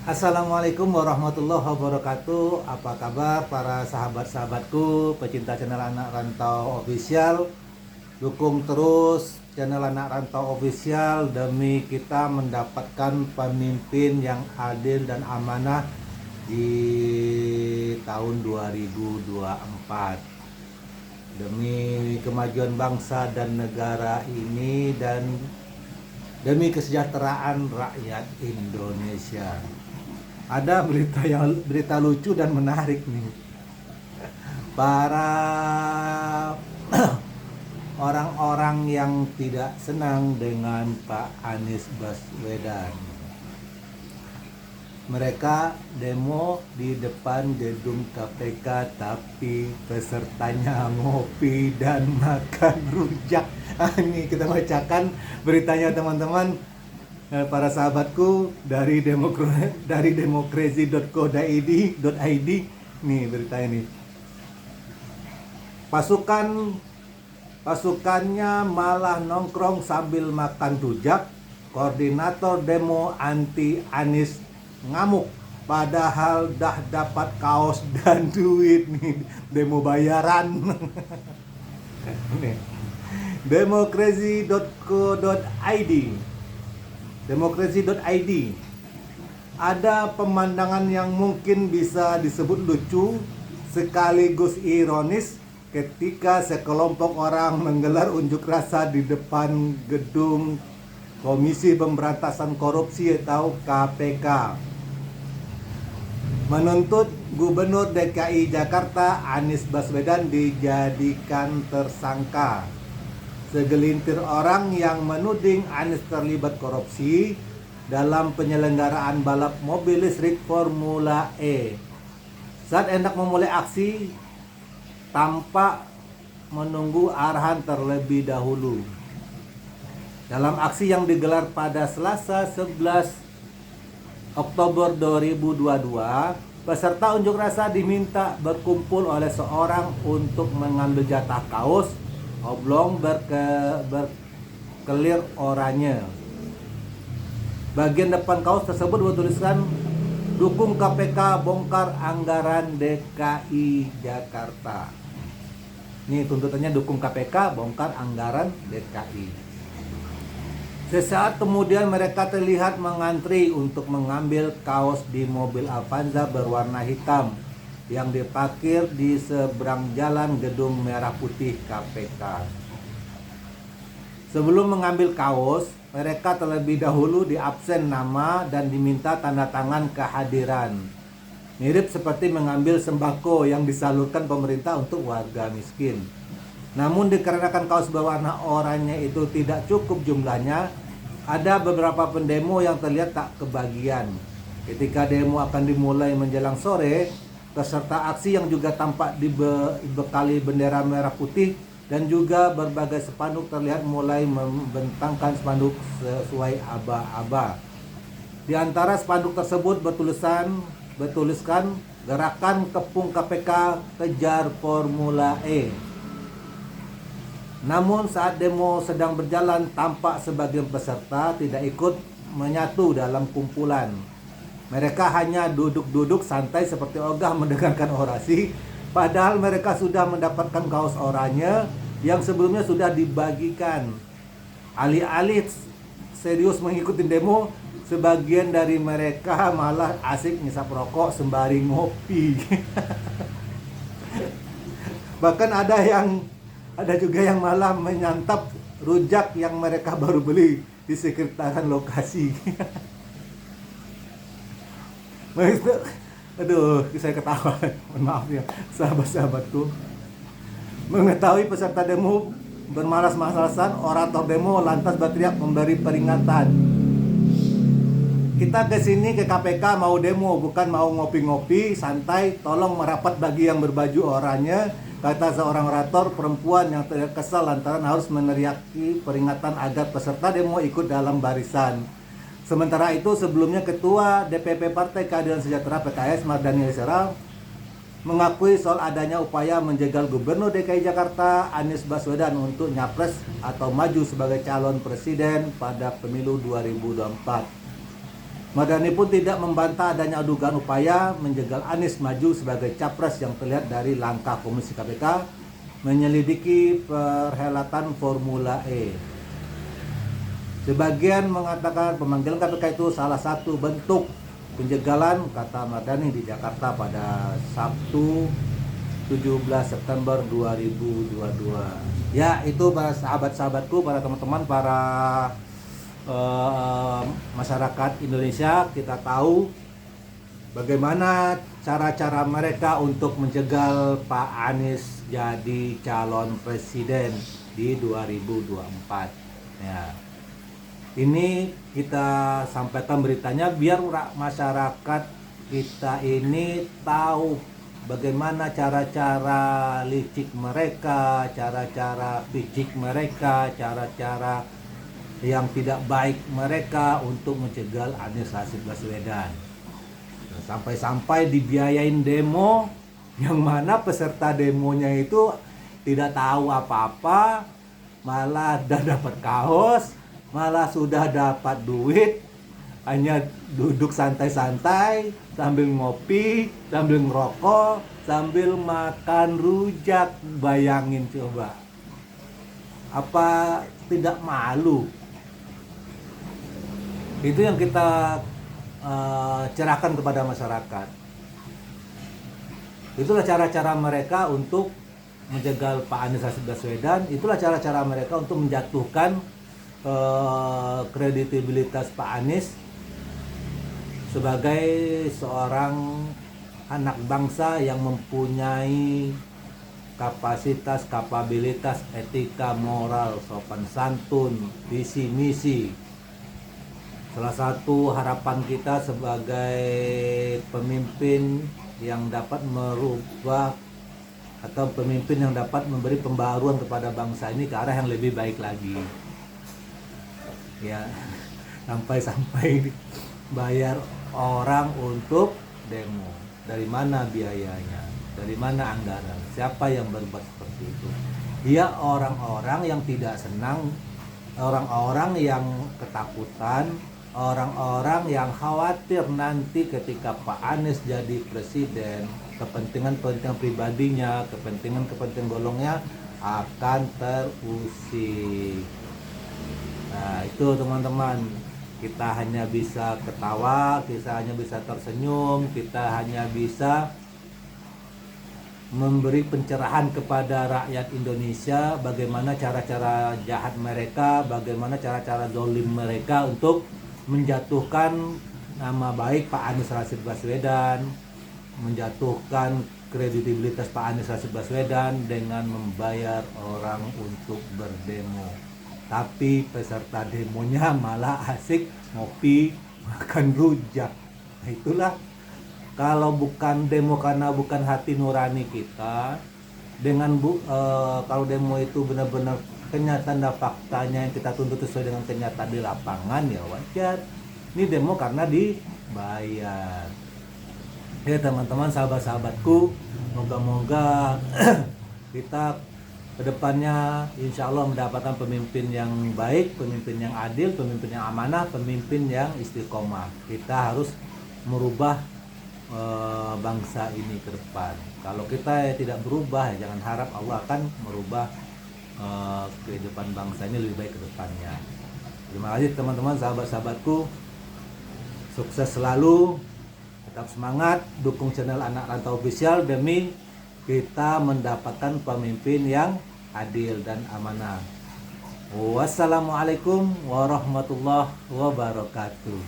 Assalamualaikum warahmatullahi wabarakatuh. Apa kabar para sahabat-sahabatku pecinta channel Anak Rantau Official. Dukung terus channel Anak Rantau Official demi kita mendapatkan pemimpin yang adil dan amanah di tahun 2024. Demi kemajuan bangsa dan negara ini dan demi kesejahteraan rakyat Indonesia. Ada berita lucu dan menarik nih. Para orang-orang yang tidak senang dengan Pak Anies Baswedan. Mereka demo di depan gedung KPK tapi pesertanya ngopi dan makan rujak. Ini kita bacakan beritanya teman-teman. Para sahabatku dari demokrasi.co.id. Nih beritanya nih. Pasukannya malah nongkrong sambil makan rujak. Koordinator demo anti Anies ngamuk padahal dah dapat kaos dan duit nih, demo bayaran. Demokrasi.co.id. Ada pemandangan yang mungkin bisa disebut lucu sekaligus ironis ketika sekelompok orang menggelar unjuk rasa di depan gedung Komisi Pemberantasan Korupsi atau KPK, menuntut Gubernur DKI Jakarta Anies Baswedan dijadikan tersangka. Segelintir orang yang menuding Anies terlibat korupsi dalam penyelenggaraan balap mobil listrik Formula E. Saat hendak memulai aksi, tampak menunggu arahan terlebih dahulu. Dalam aksi yang digelar pada Selasa 11 Oktober 2022, peserta unjuk rasa diminta berkumpul oleh seorang untuk mengambil jatah kaos oblong berkelir oranye. Bagian depan kaos tersebut bertuliskan dukung KPK bongkar anggaran DKI Jakarta. Ini tuntutannya dukung KPK bongkar anggaran DKI. Sesaat kemudian mereka terlihat mengantri untuk mengambil kaos di mobil Avanza berwarna hitam yang diparkir di seberang jalan gedung merah putih KPK. Sebelum mengambil kaos, mereka terlebih dahulu diabsen nama dan diminta tanda tangan kehadiran. Mirip seperti mengambil sembako yang disalurkan pemerintah untuk warga miskin. Namun dikarenakan kaos berwarna oranye itu tidak cukup jumlahnya, ada beberapa pendemo yang terlihat tak kebagian. Ketika demo akan dimulai menjelang sore, peserta aksi yang juga tampak dibekali bendera merah putih dan juga berbagai spanduk terlihat mulai membentangkan spanduk sesuai aba-aba. Di antara spanduk tersebut bertuliskan gerakan kepung KPK kejar Formula E. Namun saat demo sedang berjalan, tampak sebagian peserta tidak ikut menyatu dalam kumpulan. Mereka hanya duduk-duduk santai seperti ogah mendengarkan orasi, padahal mereka sudah mendapatkan kaos oranye yang sebelumnya sudah dibagikan. Alih-alih serius mengikuti demo, sebagian dari mereka malah asik ngisap rokok sembari ngopi. Bahkan ada juga yang malah menyantap rujak yang mereka baru beli di sekitaran lokasi. Aduh, saya ketawa. Mohon maaf ya, sahabat-sahabatku. Mengetahui peserta demo bermalas-malasan, orator demo lantas berteriak memberi peringatan. Kita ke sini ke KPK mau demo, bukan mau ngopi-ngopi, santai. Tolong merapat bagi yang berbaju oranye, kata seorang orator perempuan yang terlihat kesal lantaran harus meneriaki peringatan agar peserta demo ikut dalam barisan. Sementara itu sebelumnya Ketua DPP Partai Keadilan Sejahtera PKS Mardhani Alisera mengakui soal adanya upaya menjegal Gubernur DKI Jakarta Anies Baswedan untuk nyapres atau maju sebagai calon presiden pada pemilu 2024. Mardhani pun tidak membantah adanya dugaan upaya menjegal Anies maju sebagai capres yang terlihat dari langkah Komisi KPK menyelidiki perhelatan Formula E. Sebagian mengatakan pemanggilan KPK itu salah satu bentuk penjegalan, kata Mardhani di Jakarta pada Sabtu 17 September 2022. Ya, itu para sahabat-sahabatku, para teman-teman, para masyarakat Indonesia, kita tahu bagaimana cara-cara mereka untuk menjegal Pak Anies jadi calon presiden di 2024. Ya. Ini kita sampaikan beritanya biar masyarakat kita ini tahu bagaimana cara-cara licik mereka, cara-cara picik mereka, cara-cara yang tidak baik mereka untuk mencegal Anies Rashid Baswedan. Sampai-sampai dibiayain demo yang mana peserta demonya itu tidak tahu apa-apa, malah udah dapat kaos, malah sudah dapat duit, hanya duduk santai-santai sambil ngopi, sambil ngerokok, sambil makan rujak. Bayangin coba, apa tidak malu? Itu yang kita cerahkan kepada masyarakat. Itulah cara-cara mereka untuk menjegal Pak Anies Rashid Baswedan. Itulah cara-cara mereka untuk menjatuhkan kredibilitas Pak Anies sebagai seorang anak bangsa yang mempunyai kapasitas, kapabilitas, etika, moral, sopan santun, visi misi. Salah satu harapan kita sebagai pemimpin yang dapat merubah atau pemimpin yang dapat memberi pembaruan kepada bangsa ini ke arah yang lebih baik lagi. Ya, sampai-sampai bayar orang untuk demo. Dari mana biayanya? Dari mana anggaran? Siapa yang berbuat seperti itu? Dia orang-orang yang tidak senang, orang-orang yang ketakutan, orang-orang yang khawatir nanti ketika Pak Anies jadi presiden, kepentingan-kepentingan pribadinya, kepentingan-kepentingan golongnya akan terusik. Nah, itu teman-teman, kita hanya bisa ketawa, kita hanya bisa tersenyum, kita hanya bisa memberi pencerahan kepada rakyat Indonesia bagaimana cara-cara jahat mereka, bagaimana cara-cara zalim mereka untuk menjatuhkan nama baik Pak Anies Rashid Baswedan, menjatuhkan kredibilitas Pak Anies Rashid Baswedan dengan membayar orang untuk berdemo. Tapi peserta demonya malah asik ngopi, makan rujak. Nah, itulah, kalau bukan demo karena bukan hati nurani kita, dengan kalau demo itu benar-benar kenyataan dan faktanya yang kita tuntut sesuai dengan kenyataan di lapangan, ya wajar. Ini demo karena dibayar. Ya teman-teman, sahabat-sahabatku, moga-moga kita kedepannya insya Allah mendapatkan pemimpin yang baik, pemimpin yang adil, pemimpin yang amanah, pemimpin yang istiqomah. Kita harus merubah bangsa ini ke depan. Kalau kita tidak berubah, ya jangan harap Allah akan merubah kehidupan bangsa ini lebih baik ke depannya. Terima kasih teman-teman, sahabat-sahabatku. Sukses selalu, tetap semangat, dukung channel Anak Rantau Official demi kita mendapatkan pemimpin yang adil dan amanah. Wassalamualaikum warahmatullahi wabarakatuh.